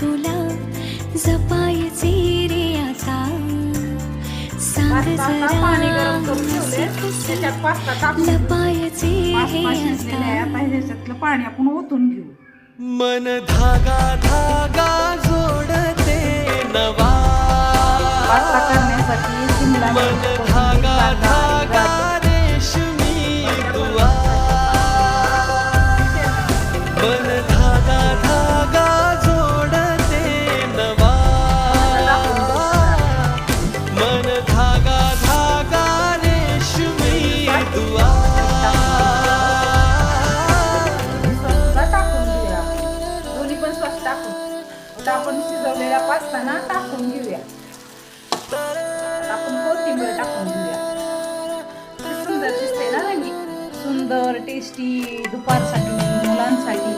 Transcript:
तुला जपायचे रे आता सांग पाणी गरम करून ठेवले जरा त्याच्यात पास्ता टाकून लपायचे पास्ता हे शिजलेला आहे. आता आता ह्याच्यातलं पाणी आपण ओतून घेऊ. मन धागा धागा जोडते नवा पास्ता करण्यासाठी शिमला मन मिरची, धागा कांदा, धागा गाजर. रेशमी दुआ मन धागा धागा जोडते नवा मन धागा धागा रेशमी दुआ सॉसला टाकून घेऊया. दोन्ही पण सॉस टाकून आता आपण शिजवलेला पास्ता ना टाकून घेऊया. आपण कोथिंबीर टाकून घेऊया. किती सुंदर दिसते ना रंगी. सुंदर टेस्टी दुपारसाठी मुलांसाठी